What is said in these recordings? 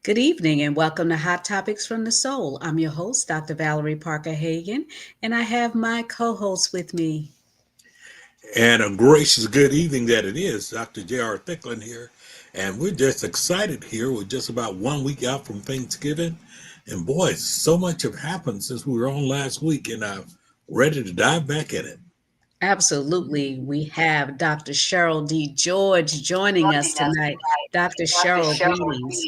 Good evening and welcome to Hot Topics from the Soul. I'm your host, Dr. Valerie Parker Hagan, and I have my co host with me. And a gracious good evening that it is. Dr. J.R. Thicklin here. And we're just excited here. We're just about 1 week out from Thanksgiving. And boy, so much have happened since we were on last week, and I'm ready to dive back in it. Absolutely. We have Dr. Cheryl D. George joining us tonight. Dr. Cheryl, greetings.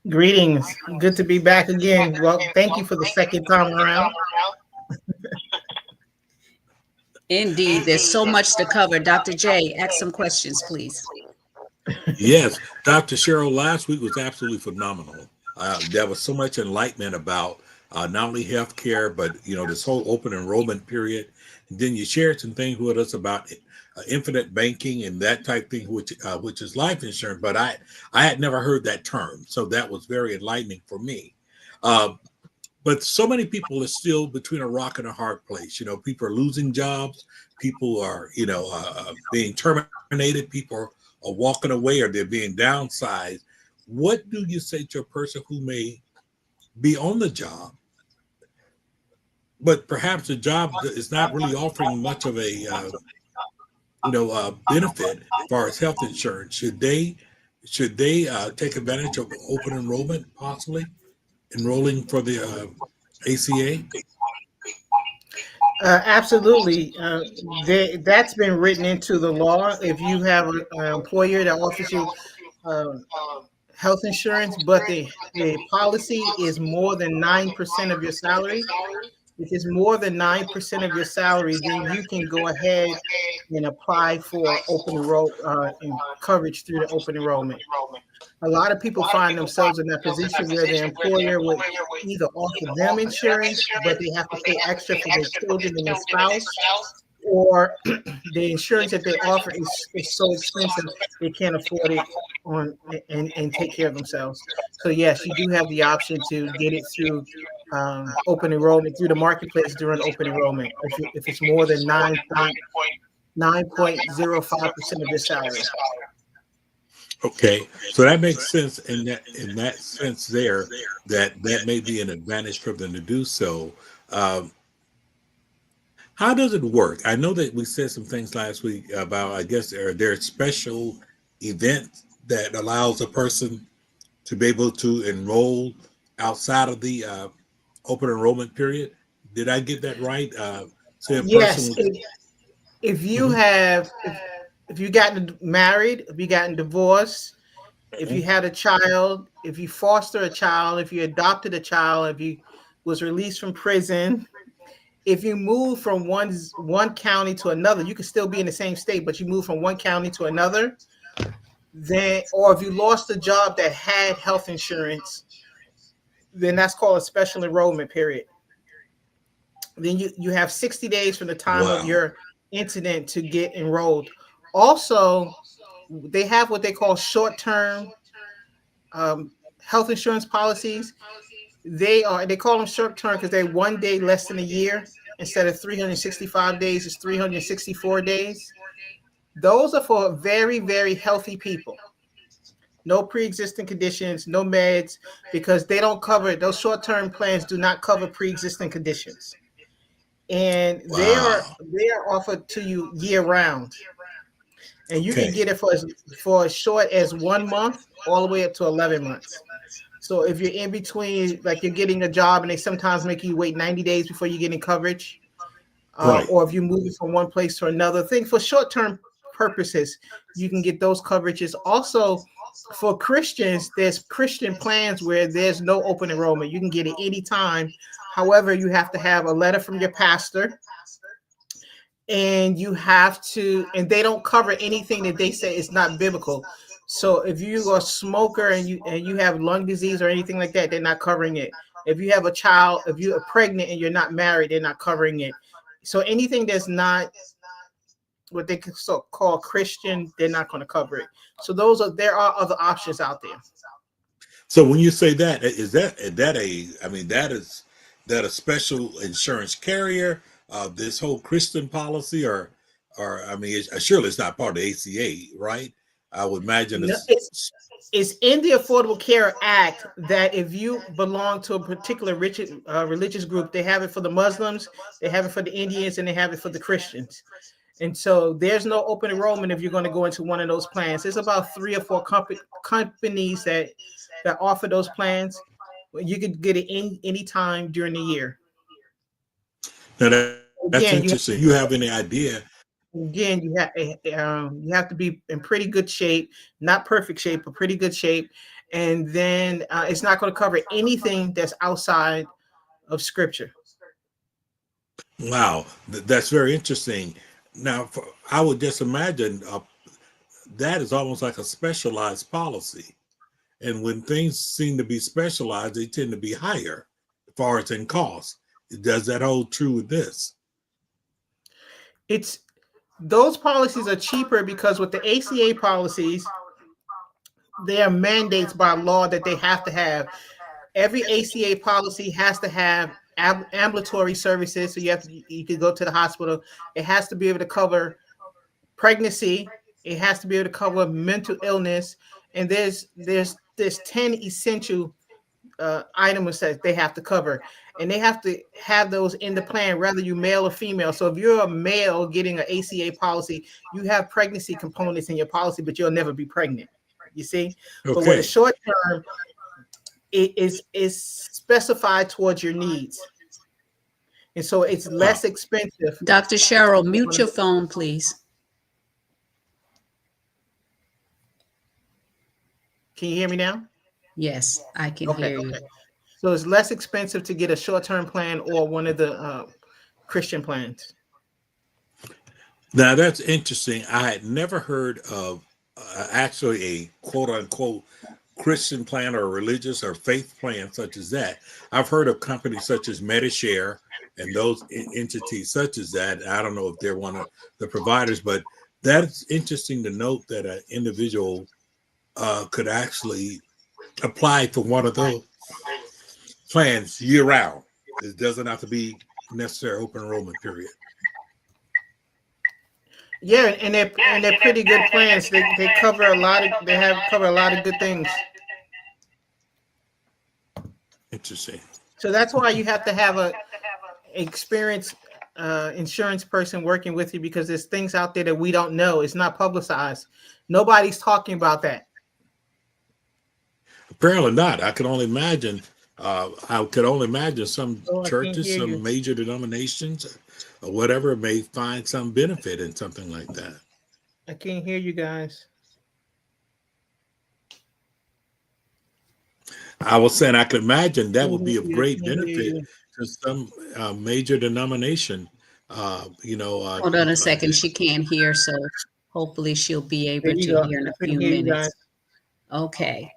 Greetings. Good to be back again. Well, thank you for the second time around. Indeed, there's so much to cover. Dr. J, ask some questions, please. Yes, Dr. Cheryl, last week was absolutely phenomenal. There was so much enlightenment about not only healthcare, but this whole open enrollment period. And then you shared some things with us about infinite banking and that type thing, which is life insurance. But I had never heard that term, so that was very enlightening for me. Uh, but so many people are still between a rock and a hard place. People are losing jobs, people are being terminated, people are walking away, or they're being downsized. What do you say to a person who may be on the job, but perhaps the job is not really offering much of a benefit as far as health insurance? Should they take advantage of open enrollment, possibly enrolling for the ACA? Absolutely. That's been written into the law. If you have an employer that offers you uh, health insurance, but the policy is more than 9% of your salary, if it's more than 9% of your salary, then you can go ahead and apply for coverage through the open enrollment. A lot of people find themselves in that position where their employer would either offer them insurance, but they have to pay extra for their children and their spouse, or the insurance that they offer is so expensive they can't afford it on and take care of themselves. So yes, you do have the option to get it through open enrollment through the marketplace during open enrollment if it's more than 9.05% of your salary. Okay, so that makes sense in that sense there, that may be an advantage for them to do so. Um, how does it work? I know that we said some things last week about, I guess, there are special events that allows a person to be able to enroll outside of the open enrollment period. Did I get that right? Say a person Yes, with. if you Mhm. have if you gotten married, if you gotten divorced, if you had a child, if you foster a child, if you adopted a child, if you was released from prison, if you move from one county to another, you can still be in the same state, but you move from one county to another, then or if you lost a job that had health insurance, then that's called a special enrollment period. Then you have 60 days from the time of Wow. your incident to get enrolled. Also, they have what they call short-term um, health insurance policies. They call them short-term because they're 1 day less than a year. Instead of 365 days, it's 364 days. Those are for very, very healthy people. No pre-existing conditions, no meds, because they don't cover those short-term plans do not cover pre-existing conditions. And Wow. they are offered to you year round. And you can Okay. get it for as short as 1 month all the way up to 11 months. So if you're in between, like you're getting a job and they sometimes make you wait 90 days before you get in coverage, Right. or if you move from one place to another, thing for short-term purposes, you can get those coverages. Also, for Christians, there's Christian plans where there's no open enrollment. You can get it anytime. However, you have to have a letter from your pastor, and and they don't cover anything that they say is not biblical. So if you are a smoker and you have lung disease or anything like that, they're not covering it. If you have a child, if you are pregnant and you're not married, they're not covering it. So anything that's not what they call Christian, they're not going to cover it. So there are other options out there. So when you say that, is that I mean, that a special insurance carrier, this whole Christian policy, or I mean, surely it's not part of the ACA, right? I would imagine No, it's. It's in the Affordable Care Act that if you belong to a particular religious group, they have it for the Muslims, they have it for the Indians, and they have it for the Christians. And so there's no open enrollment if you're going to go into one of those plans. There's about 3 or 4 companies that offer those plans. You could get it any time during the year. Now that's Again, interesting. You have any idea? Again, you have to be in pretty good shape, not perfect shape, but pretty good shape. And then it's not going to cover anything that's outside of Scripture. Wow, that's very interesting. Now, I would just imagine that is almost like a specialized policy. And when things seem to be specialized, they tend to be higher as far as in cost. Does that hold true with this? Those policies are cheaper because with the ACA policies, there are mandates by law that they have to have. Every ACA policy has to have ambulatory services. So you can go to the hospital. It has to be able to cover pregnancy. It has to be able to cover mental illness. And there's 10 essential items that they have to cover, and they have to have those in the plan, whether you male or female. So if you're a male getting an ACA policy, you have pregnancy components in your policy, but you'll never be pregnant. You see, okay. But with a short term, it is specified towards your needs, and so it's less expensive. Dr. Cheryl, mute your phone, please. Can you hear me now? Yes, I can hear you. Okay. So it's less expensive to get a short-term plan or one of the Christian plans. Now that's interesting. I had never heard of actually a quote-unquote Christian plan or religious or faith plan such as that. I've heard of companies such as Medishare and those entities such as that. I don't know if they're one of the providers, but that's interesting to note that an individual could actually apply for one of those plans year round. It doesn't have to be necessary open enrollment period. Yeah, and they're pretty good plans. They cover a lot of good things. Interesting. So that's why you have to have a experienced insurance person working with you, because there's things out there that we don't know. It's not publicized. Nobody's talking about that. Apparently not. I could only imagine. Some churches, some major denominations, or whatever, may find some benefit in something like that. I can't hear you guys. I was saying I could imagine that would be of great benefit to some major denomination. Hold on a second. She can't hear, so hopefully she'll be able to hear in a few minutes. Okay.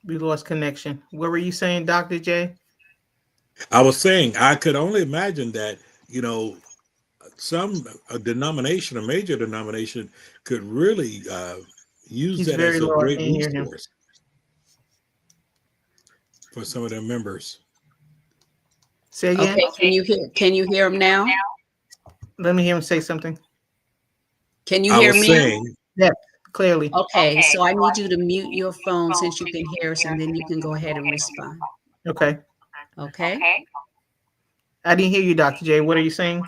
We lost connection. What were you saying, Dr. J? I was saying I could only imagine that, some denomination, a major denomination, could really use that as a great resource for some of their members. Say again? Okay, can you hear him now? Let me hear him say something. Can you hear me? Saying, yeah, clearly. Okay, so I need you to mute your phone since you can hear us, and then you can go ahead and respond. Okay. I didn't hear you, Dr. J. What are you saying?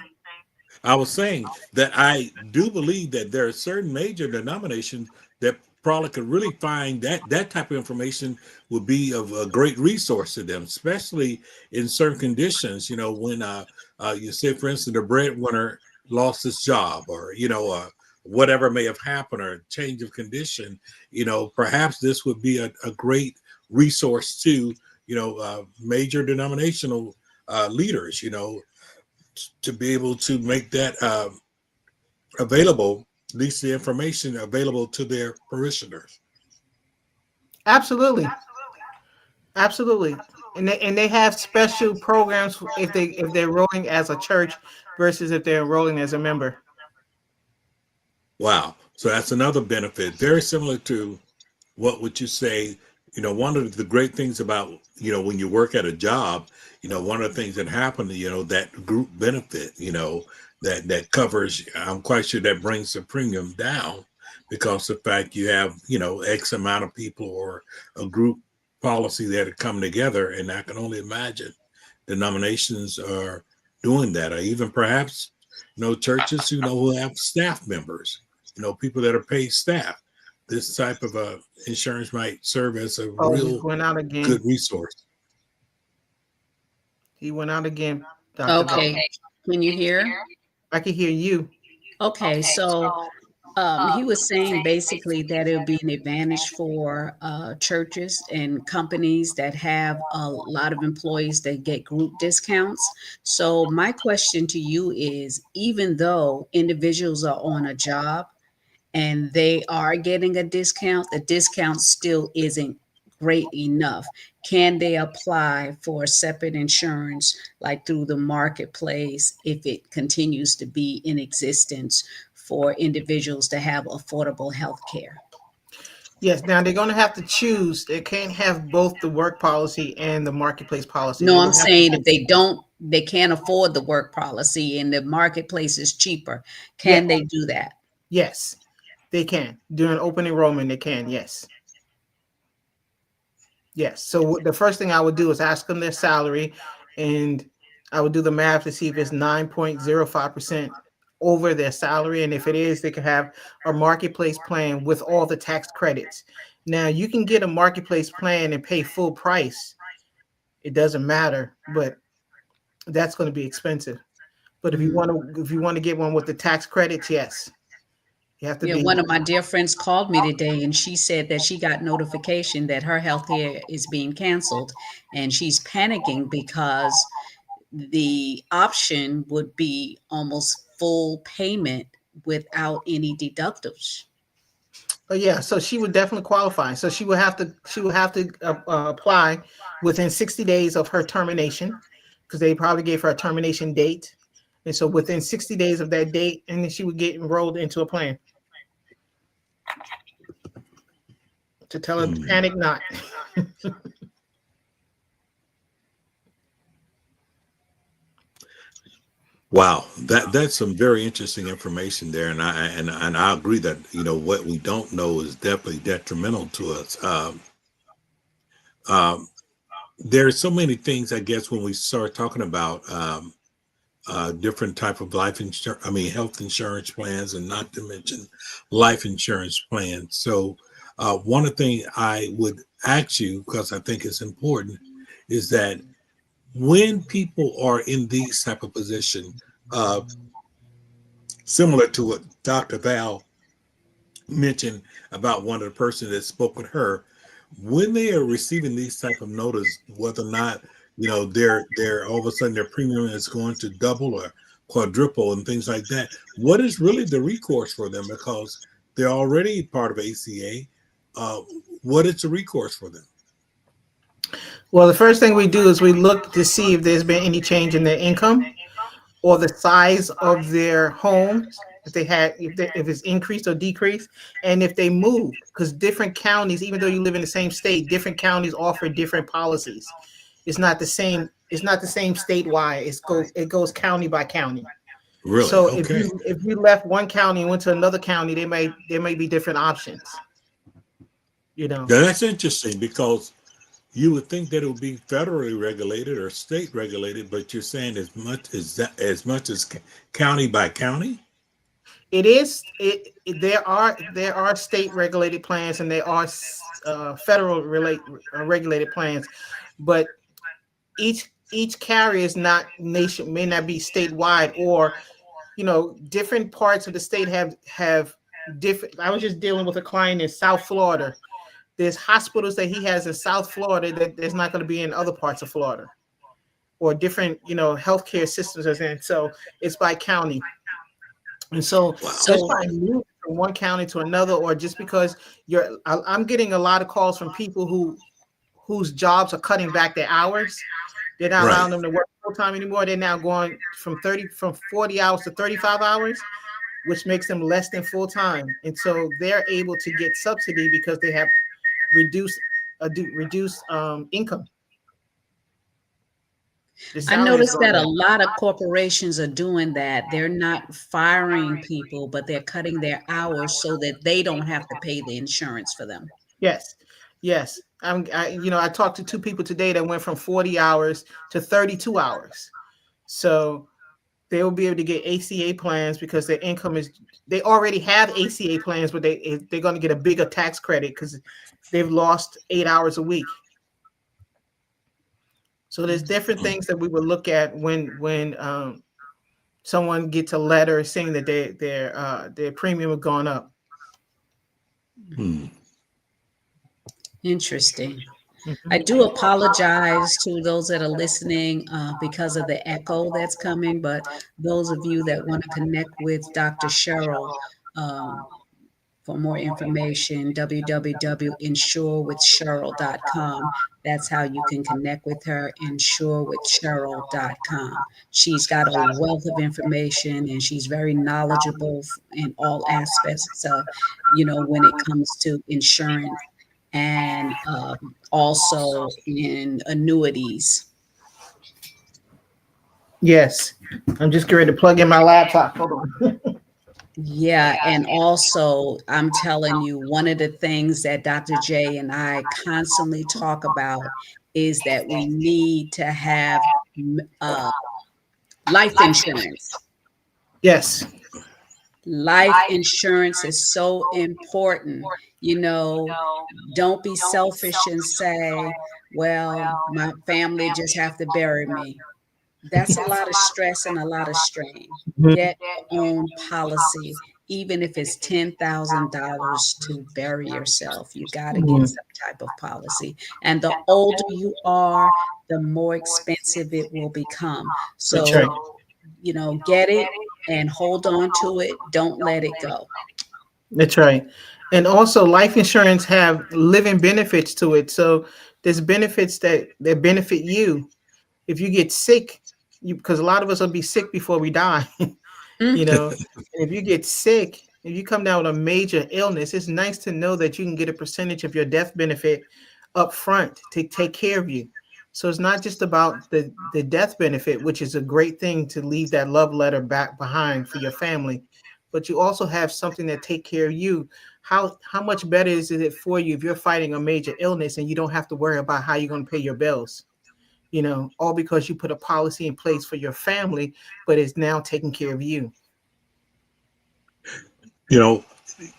I was saying that I do believe that there are certain major denominations that probably could really find that type of information would be of a great resource to them, especially in certain conditions. When you say, for instance, the breadwinner lost his job, or whatever may have happened, or a change of condition, perhaps this would be a great resource to major denominational leaders, to be able to make that available, at least the information available to their parishioners. Absolutely. And they have special programs if they're enrolling as a church versus if they're enrolling as a member. Wow. So that's another benefit, very similar to what would you say, one of the great things about, when you work at a job, one of the things that happen, that group benefit, that covers, I'm quite sure that brings the premium down, because the fact you have, X amount of people or a group policy that had come together. And I can only imagine denominations are doing that, or even perhaps, churches, who have staff members, people that are paid staff. This type of insurance might serve as a Oh, he real went out again. good resource. He went out again, Dr. Val. Okay. Can you hear? I can hear you. Okay, so he was saying basically that it would be an advantage for churches and companies that have a lot of employees that get group discounts. So my question to you is, even though individuals are on a job and they are getting a discount, the discount still isn't great enough. Can they apply for separate insurance, like through the marketplace, if it continues to be in existence for individuals to have affordable health care? Yes, now they're going to have to choose. They can't have both the work policy and the marketplace policy. No, They I'm will have to. saying if they can't afford the work policy and the marketplace is cheaper, Yes, can they do that? yes, they can. During open enrollment, they can. Yes. Yes. So the first thing I would do is ask them their salary, and I would do the math to see if it's 9.05% over their salary. And if it is, they can have a marketplace plan with all the tax credits. Now you can get a marketplace plan and pay full price. It doesn't matter, but that's going to be expensive. But if you want to get one with the tax credits, yes, you have to Yeah, be. one of my dear friends called me today and she said that she got notification that her health care is being canceled and she's panicking because the option would be almost full payment without any deductibles. Oh yeah, so she would definitely qualify. So she would have to apply within 60 days of her termination, because they probably gave her a termination date, and so within 60 days of that date, and then she would get enrolled into a plan. To tell her to Hmm. panic not. Wow, that's some very interesting information there, and I agree that what we don't know is definitely detrimental to us. Um, there are so many things, I guess, when we start talking about different type of life insurance, I mean, health insurance plans, and not to mention life insurance plans. So, one of the things I would ask you, because I think it's important, is that when people are in these type of position, uh, similar to what Dr. Val mentioned about one of the person that spoke with her, when they are receiving these type of notice, whether or not they're all of a sudden their premium is going to double or quadruple and things like that, what is really the recourse for them? Because they're already part of ACA. uh, what is the recourse for them? Well, the first thing we do is we look to see if there's been any change in their income or the size of their homes, if they had, if it's increased or decreased, and if they moved, because different counties, even though you live in the same state, different counties offer different policies. It's not the same. It's not the same statewide. It goes county by county. Really? So if Okay. you left one county and went to another county, there may be different options. You know. Now that's interesting, because you would think that it would be federally regulated or state regulated, but you're saying as much as county by county. It is. There are state regulated plans and there are federal regulated plans, but each carrier is not nation may not be statewide, or different parts of the state have different. I was just dealing with a client in South Florida. There's hospitals that he has in South Florida that there's not going to be in other parts of Florida, or different healthcare systems. And so it's by county. And so Wow. just So by moving from one county to another, or just because I'm getting a lot of calls from people whose jobs are cutting back their hours. They're not Right. allowing them to work full time anymore. They're now going from 40 hours to 35 hours, which makes them less than full time. And so they're able to get subsidy because they have reduced income. The I salary is noticed going that a up. lot of corporations are doing that. They're not firing people, but they're cutting their hours so that they don't have to pay the insurance for them. Yes, yes. I talked to two people today that went from 40 hours to 32 hours. So they will be able to get ACA plans because their income is, they already have ACA plans, but they're going to get a bigger tax credit because they've lost 8 hours a week. So there's different things that we will look at when someone gets a letter saying that their premium has gone up. Hmm. Interesting. I Mhm. do apologize to those that are listening because of the echo that's coming, but those of you that want to connect with Dr. Cheryl, um, for more information, www.insurewithcheryl.com. That's how you can connect with her, insurewithcheryl.com. She's got a wealth of information and she's very knowledgeable in all aspects, when it comes to insurance and also in annuities. Yes, I'm just going to plug in my laptop. Hold on. Yeah, and also I'm telling you, one of the things that Dr. J and I constantly talk about is that we need to have uh, life insurance. Yes, Life insurance is so important. You know, don't be selfish and say, well, my family just have to bury me. That's a lot of stress and a lot of strain. Mhm. Get your own policy, even if it's $10,000 to bury yourself. You got to get Mhm. some type of policy. And the older you are, the more expensive it will become. That's right. So, get it and hold on to it. Don't let it go. That's right. And also life insurance have living benefits to it. So there's benefits that benefit you. If you get sick, because a lot of us will be sick before we die. Mm, And if you get sick, if you come down with a major illness, it's nice to know that you can get a percentage of your death benefit up front to take care of you. So it's not just about the death benefit, which is a great thing to leave that love letter back behind for your family, but you also have something that take care of you. How much better is it for you if you're fighting a major illness and you don't have to worry about how you're going to pay your bills? All because you put a policy in place for your family, but it's now taking care of you. You know,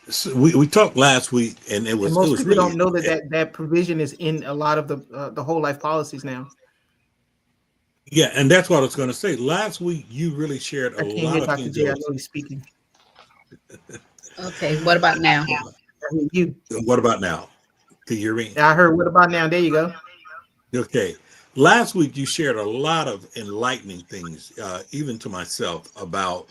so we talked last week, and it And was it most was people really don't know that provision is in a lot of the whole life policies now. yeah, and that's what I was going to say. Last week, you really shared a I can't lot hear of Dr. things that J. I was. know he's speaking. okay, what about now? I hear you. What about now? Can you hear me? I heard. What about now? There you go. Okay. Last week, you shared a lot of enlightening things, even to myself, about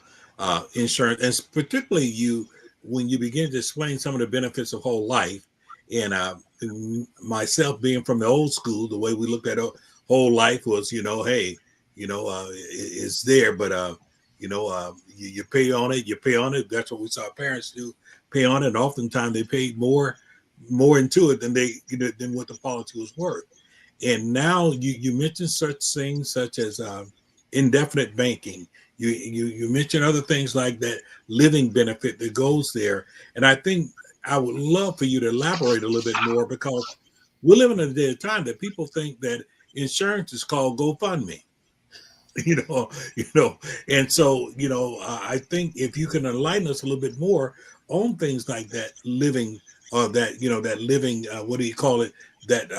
insurance, and particularly you when you begin to explain some of the benefits of whole life. And myself being from the old school, the way we looked at whole life was, hey, it's there, but you pay on it, you pay on it. That's what we saw parents do, pay on it. And oftentimes they paid more into it than than what the policy was worth. And now you mentioned such things such as indefinite banking. You mentioned other things like that living benefit that goes there. And I think I would love for you to elaborate a little bit more, because we're living in a day of time that people think that insurance is called GoFundMe. you know, you know, and so I think if you can enlighten us a little bit more on things like that living, or that living, what do you call it? That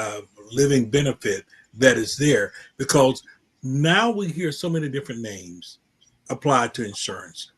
living benefit that is there, because now we hear so many different names applied to insurance.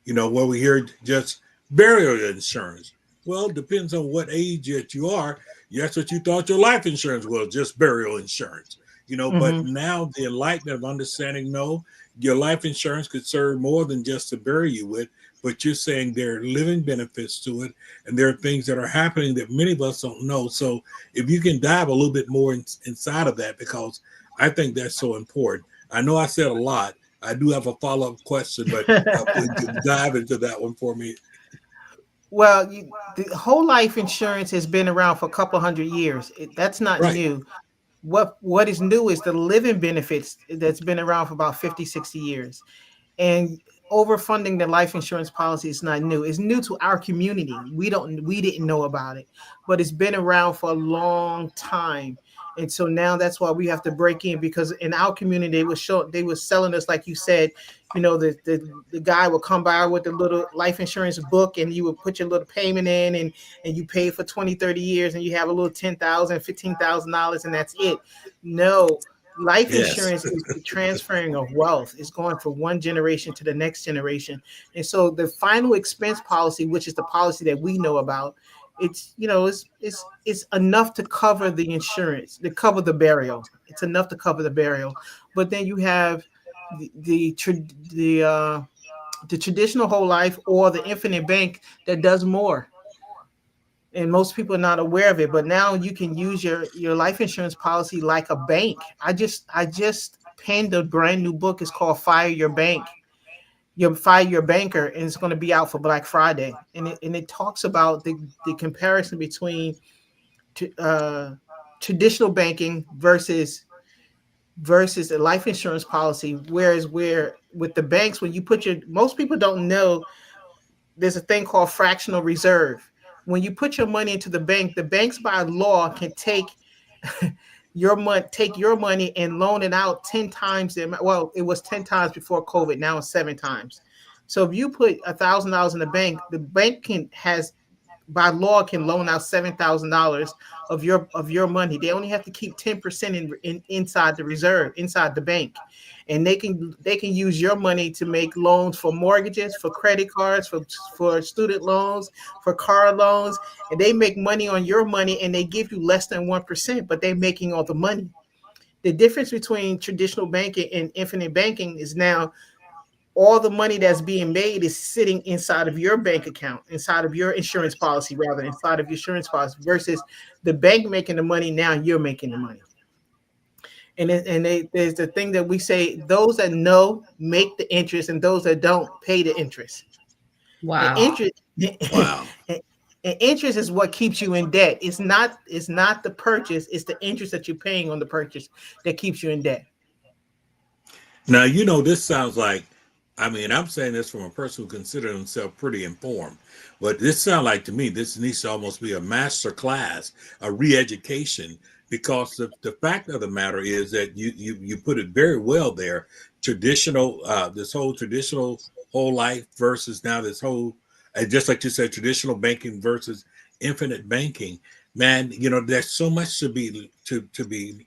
Where we hear just burial insurance. Well, it depends on what age that you are. That's what you thought your life insurance was, just burial insurance. But Hmm. now the enlightenment of understanding, no, your life insurance could serve more than just to bury you with, but you're saying there are living benefits to it, and there are things that are happening that many of us don't know. So if you can dive a little bit more inside of that, because I think that's so important. I know I said a lot. I do have a follow-up question, but dive into that one for me. Well, the whole life insurance has been around for a couple hundred years. That's not Right. new. What is new is the living benefits that's been around for about 50, 60 years. And overfunding the life insurance policy is not new. It's new to our community. We didn't know about it, but it's been around for a long time. And so now that's why we have to break in, because in our community they were selling us, like you said, the guy would come by with the little life insurance book, and you would put your little payment in, and you pay for 20, 30 years, and you have a little 10,000, $15,000, and that's it. No, life Yes. insurance is the transferring of wealth. It's going from one generation to the next generation. And so the final expense policy, which is the policy that we know about, it's enough to cover the insurance, to cover the burial. It's enough to cover the burial. But then you have the traditional whole life, or the infinite bank, that does more, and most people are not aware of it. But now you can use your life insurance policy like a bank. I just penned a brand new book. It's called Fire Your Bank. You Fire Your Banker, and it's going to be out for Black Friday. And it talks about the comparison between uh, traditional banking versus a life insurance policy. Whereas where with the banks, when you put your most people don't know, there's a thing called fractional reserve. When you put your money into the banks by law can take your money and loan it out 10 times the amount. Well, it was 10 times before COVID. Now it's 7 times. So if you put $1,000 in the bank has by law can loan out $7,000 of your money. They only have to keep 10% in inside the reserve, inside the bank, and they can use your money to make loans for mortgages, for credit cards, for student loans, for car loans, and they make money on your money, and they give you less than 1%, but they're making all the money. The difference between traditional banking and infinite banking is now all the money that's being made is sitting inside of your bank account, inside of your insurance policy, rather, inside of your insurance policy, versus the bank making the money. Now you're making the money. There's the thing that we say: those that know make the interest, and those that don't pay the interest. And Wow. interest, Wow. and interest is what keeps you in debt. It's not the purchase; it's the interest that you're paying on the purchase that keeps you in debt. Now, this sounds like, I mean, I'm saying this from a person who considers himself pretty informed, but this sounds like to me, this needs to almost be a master class, a re-education, because the fact of the matter is that you put it very well there. Traditional, this whole traditional whole life versus now this whole, just like you said, traditional banking versus infinite banking. Man, there's so much to be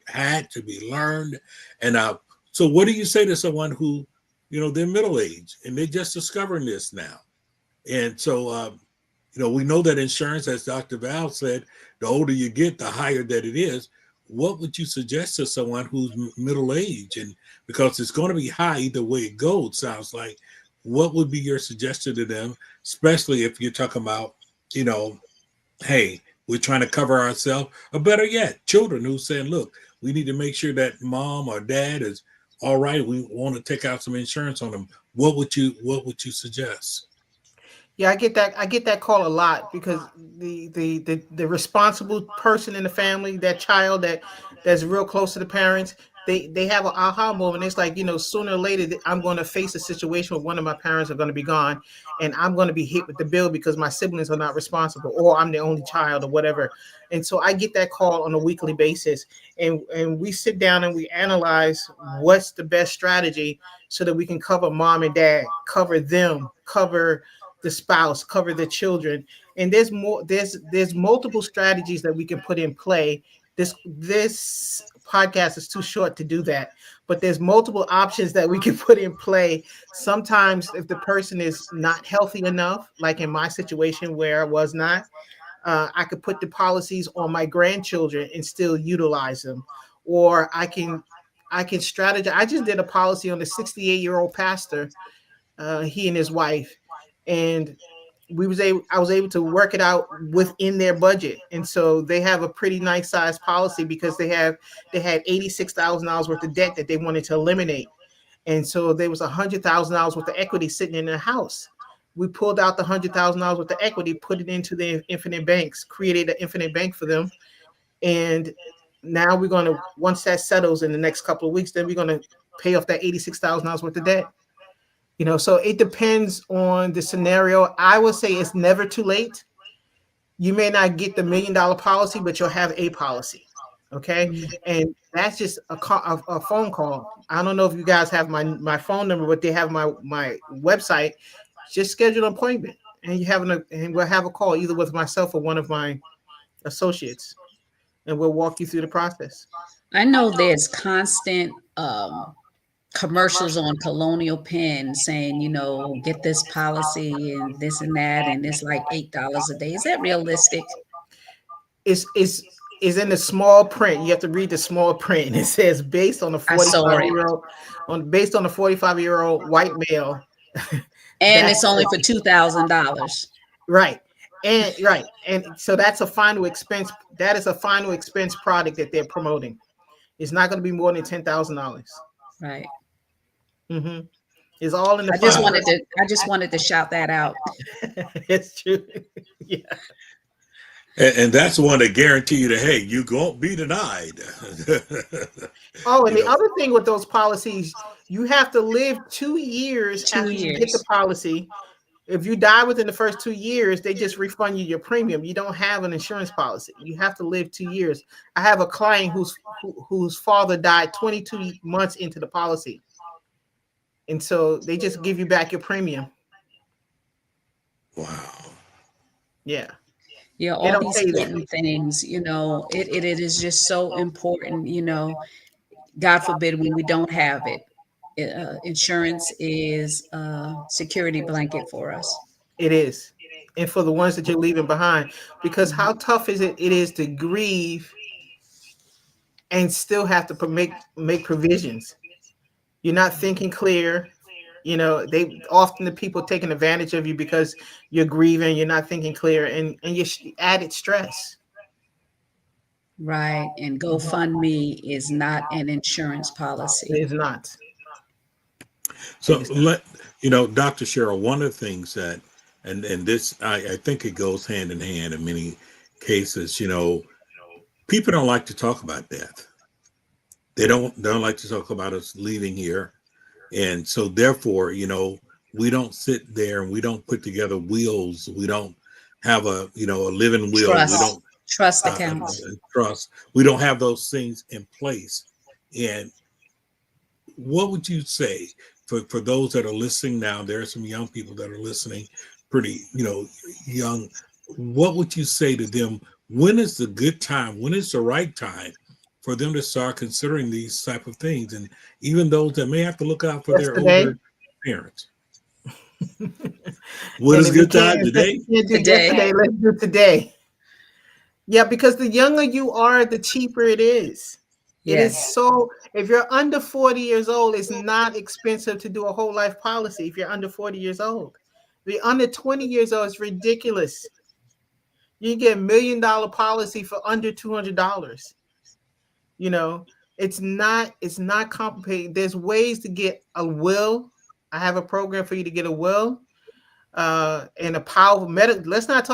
had, to be learned, and so, what do you say to someone who, they're middle aged and they're just discovering this now? And so, we know that insurance, as Dr. Val said, the older you get, the higher that it is. What would you suggest to someone who's middle aged? And because it's going to be high either way it goes, sounds like, what would be your suggestion to them, especially if you're talking about, you know, hey, we're trying to cover ourselves, or better yet, children who's saying, look, we need to make sure that mom or dad is all right. We want to take out some insurance on them. What would you suggest? Yeah, I get that call a lot, because the responsible person in the family, that child that's real close to the parents, they have an aha moment. It's like, sooner or later I'm going to face a situation where one of my parents are going to be gone, and I'm going to be hit with the bill because my siblings are not responsible, or I'm the only child, or whatever. And so I get that call on a weekly basis, and we sit down and we analyze what's the best strategy, so that we can cover mom and dad, cover them, cover the spouse, cover the children. And there's multiple strategies that we can put in play. This podcast is too short to do that, but there's multiple options that we can put in play. Sometimes if the person is not healthy enough, like in my situation where I was not, I could put the policies on my grandchildren and still utilize them. Or I can strategize. I just did a policy on a 68-year-old pastor, he and his wife, and I was able to work it out within their budget. And so they have a pretty nice size policy, because they had $86,000 worth of debt that they wanted to eliminate. And so there was $100,000 worth of equity sitting in the house. We pulled out the $100,000 worth of equity, put it into the infinite banks, created an infinite bank for them, and now we're going to, once that settles in the next couple of weeks, then we're going to pay off that $86,000 worth of debt. So it depends on the scenario. I would say it's never too late. You may not get the $1 million policy, but you'll have a policy. Okay. And that's just a phone call. I don't know if you guys have my phone number, but they have my website. Just schedule an appointment and and we'll have a call either with myself or one of my associates, and we'll walk you through the process. I know there's constant commercials on Colonial Penn saying, get this policy and this and that, and it's like $8 a day. Is that realistic? Is in the small print. You have to read the small print. It says based on a 45-year-old white male. And it's only for $2,000. Right. And so that's a final expense. That is a final expense product that they're promoting. It's not going to be more than $10,000. Right. Mm-hmm. It's all in the. I just wanted to shout that out. It's true. Yeah. And that's the one that guarantee you that, hey, you won't be denied. Oh, and the other thing with those policies, you have to live 2 years after you get the policy. If you die within the first 2 years, they just refund you your premium. You don't have an insurance policy. You have to live 2 years. I have a client whose father died 22 months into the policy. And so they just give you back your premium. Wow. Yeah. Yeah, all these certain things, it is just so important, God forbid when we don't have it. Insurance is a security blanket for us. It is. And for the ones that you're leaving behind, because how tough is it is to grieve and still have to make provisions. You're not thinking clear. The people taking advantage of you because you're grieving, you're not thinking clear, and you added stress. Right. And GoFundMe is not an insurance policy. It is not. So Dr. Cheryl, one of the things that, and this, I think it goes hand in hand in many cases, people don't like to talk about death. They don't like to talk about us leaving here. And so therefore, we don't sit there and we don't put together wills. We don't have a living will. Trust. We don't trust accounts. Trust. We don't have those things in place. And what would you say for those that are listening now? There are some young people that are listening, pretty, young. What would you say to them? When is the good time? When is the right time for them to start considering these type of things? And even those that may have to look out for their older parents. What is good time today? Today, let's do today. Yeah, because the younger you are, the cheaper it is. Yes. It is so, if you're under 40 years old, it's not expensive to do a whole life policy if you're under 40 years old. If you're under 20 years old, it's ridiculous. You can get $1 million policy for under $200. It's not complicated. There's ways to get a will. I have a program for you to get a will and a power of medical. Let's not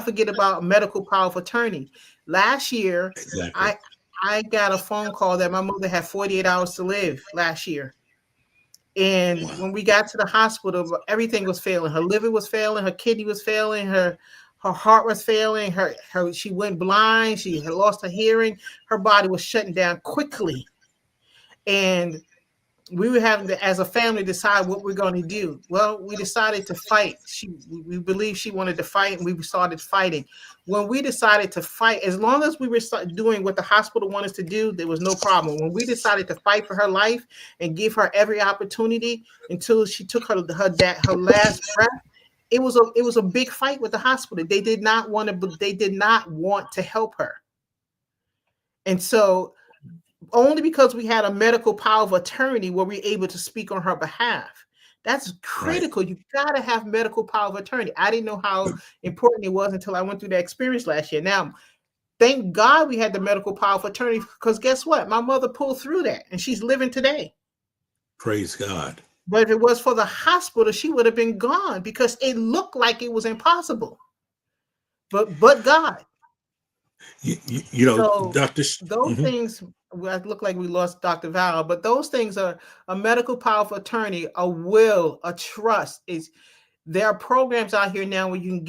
forget about medical power of attorney. Last year, exactly. I got a phone call that my mother had 48 hours to live last year. And when we got to the hospital, everything was failing. Her liver was failing. Her kidney was failing. Her heart was failing. She went blind. She had lost her hearing. Her body was shutting down quickly. And we were having to, as a family, decide what we're going to do. Well, we decided to fight. We believed she wanted to fight, and we started fighting. When we decided to fight, as long as we were doing what the hospital wanted us to do, there was no problem. When we decided to fight for her life and give her every opportunity until she took her last breath, it was a big fight with the hospital. They did not want to help her. And so only because we had a medical power of attorney were we able to speak on her behalf. That's critical. Right. You got to have medical power of attorney. I didn't know how important it was until I went through that experience last year. Now, thank God we had the medical power of attorney, because guess what? My mother pulled through that and she's living today. Praise God. But if it was for the hospital, she would have been gone because it looked like it was impossible. But God. You know, So Doctor. those things, well, it look like we lost Dr. Val, but those things are a medical power of attorney, a will, a trust. Is there are programs out here now where you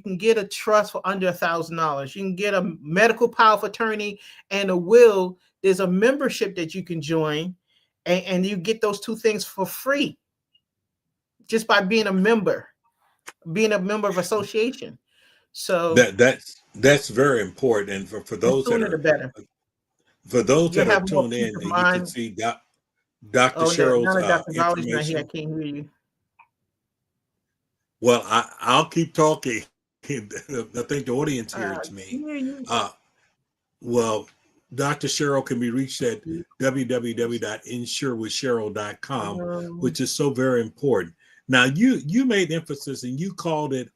can get a trust for under $1,000. You can get a medical power of attorney and a will. There's a membership that you can join, and you get those two things for free just by being a member of association. So That's very important, and for the those that sooner the are better. You'll have more tuned peace in, of and you can mind. see Dr. Oh, no, Cheryl's none of Dr. Valley's not here. I information. can't hear you. Well, I'll keep talking. I think the audience I hears me. can hear you. Well, Dr. Cheryl can be reached at www.insurewithcheryl.com, which is so very important. Now, you made emphasis and you called it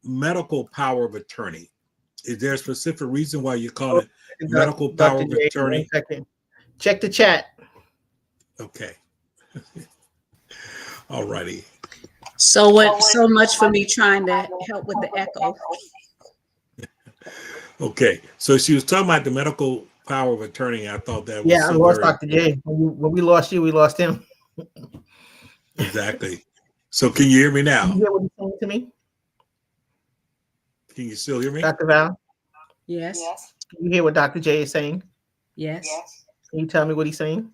medical power of attorney. Is there a specific reason why you call it medical power Dr. of J, 1 attorney? second. Check the chat. Okay. All righty. So much for me trying to help with the echo. Okay. So she was talking about the medical power of attorney. I thought that was Yeah, I so lost very Dr. J. When we lost you, we lost him. exactly. So can you hear me Can now? you hear what he's saying to me? Can you still hear me? Dr. Val? Yes. Can you hear what Dr. J is saying? Yes. Can you tell me what he's saying?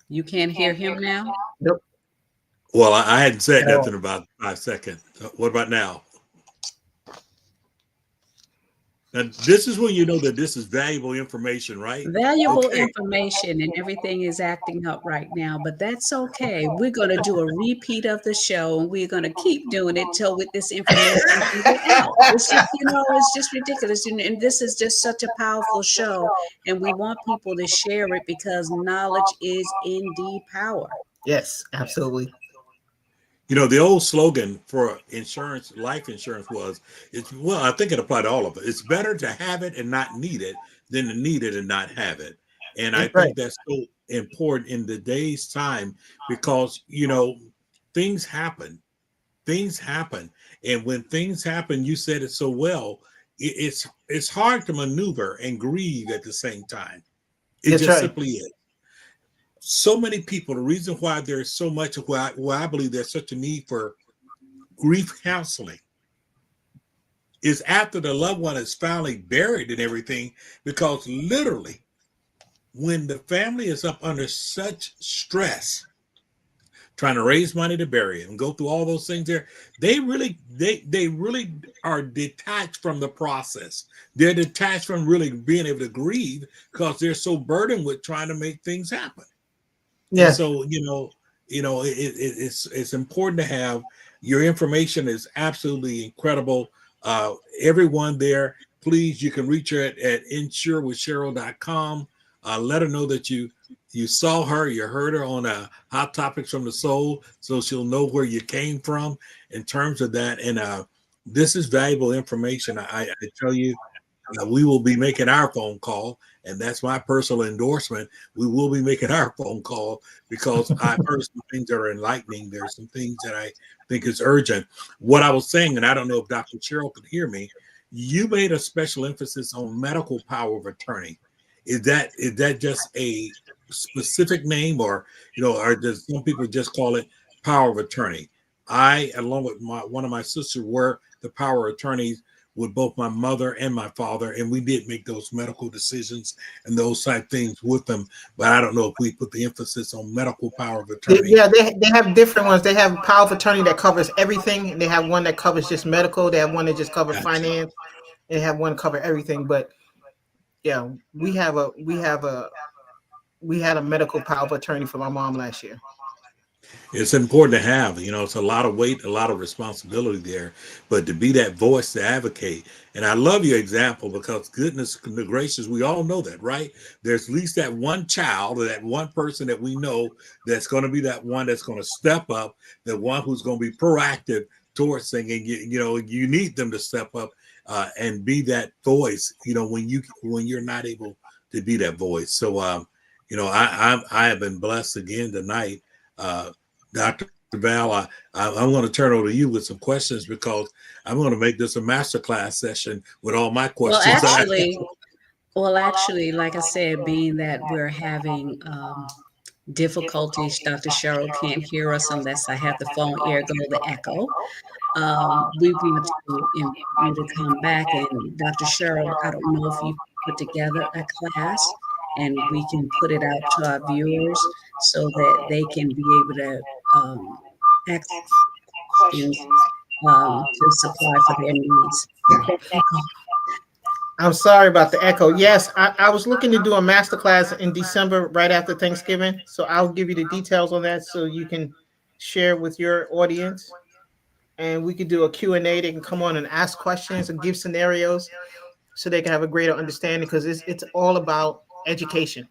You can't hear him now? Nope. Well, I hadn't said At all. nothing about 5 seconds. What about now? Now, this is when you know that this is valuable information, right? Valuable Okay. information, and everything is acting up right now, but that's okay. We're going to do a repeat of the show, and we're going to keep doing it till with this information can get out. It's just, it's just ridiculous. And this is just such a powerful show, and we want people to share it because knowledge is indeed power. Yes, absolutely. The old slogan for insurance, life insurance I think it applied to all of it. It's better to have it and not need it than to need it and not have it. And I think that's so important in today's time because, things happen. Things happen. And when things happen, you said it so well, it's hard to maneuver and grieve at the same time. It just simply is. So many people, the reason why there's so much, why I believe there's such a need for grief counseling is after the loved one is finally buried and everything, because literally when the family is up under such stress, trying to raise money to bury it and go through all those things there, they really are detached from the process. They're detached from really being able to grieve because they're so burdened with trying to make things happen. Yeah. And so, it's important to have your information is absolutely incredible. Everyone there, please, you can reach her at insurewithcheryl.com. Let her know that you saw her, you heard her on Hot Topics from the Soul, so she'll know where you came from in terms of that. And this is valuable information. I tell you, we will be making our phone call, and that's my personal endorsement. We will be making our phone call because I've heard some things that are enlightening. There's some things that I think is urgent. What I was saying, and I don't know if Dr. Cheryl could hear me, you made a special emphasis on medical power of attorney. Is that just a specific name, or does some people just call it power of attorney? I, along with one of my sisters, were the power of attorneys with both my mother and my father, and we did make those medical decisions and those type things with them. But I don't know if we put the emphasis on medical power of attorney. Yeah, they have different ones. They have power of attorney that covers everything. They have one that covers just medical. They have one that just covers finance. They have one cover everything. But yeah, we had a medical power of attorney for my mom last year. It's important to have, it's a lot of weight, a lot of responsibility there, but to be that voice to advocate. And I love your example because goodness gracious, we all know that, right? There's at least that one child or that one person that we know that's going to be that one that's going to step up, the one who's going to be proactive towards things. And you need them to step up and be that voice, when you're not able to be that voice. So, I have been blessed again tonight. Dr. Val, I'm going to turn over to you with some questions because I'm going to make this a masterclass session with all my questions. Well, Well, actually, like I said, being that we're having difficulties, Dr. Cheryl can't hear us unless I have the phone ergo the echo. We want to invite you to come back. And Dr. Cheryl, I don't know if you put together a class and we can put it out to our viewers so that they can be able to ask questions to supply for their needs. Echo. I'm sorry about the echo. Yes, I was looking to do a master class in December right after Thanksgiving. So I'll give you the details on that so you can share with your audience. And we could do a Q&A. They can come on and ask questions and give scenarios so they can have a greater understanding, because it's all about education.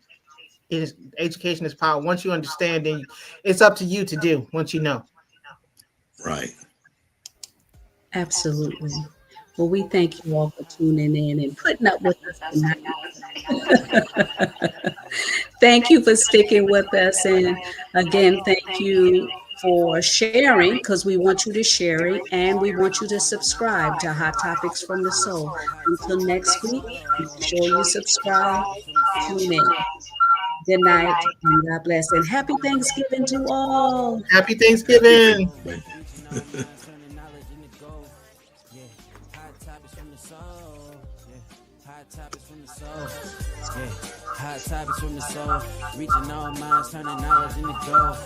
Education is power. Once you understand, then it's up to you to do once you know. Right. Absolutely. Well, we thank you all for tuning in and putting up with us tonight. Thank you for sticking with us. And again, thank you for sharing, because we want you to share it and we want you to subscribe to Hot Topics from the Soul. Until next week, make sure you subscribe, tune in. Good night and God bless. And happy Thanksgiving to all. Happy Thanksgiving. Hot topics from the soul, reaching all minds, turning knowledge into gold.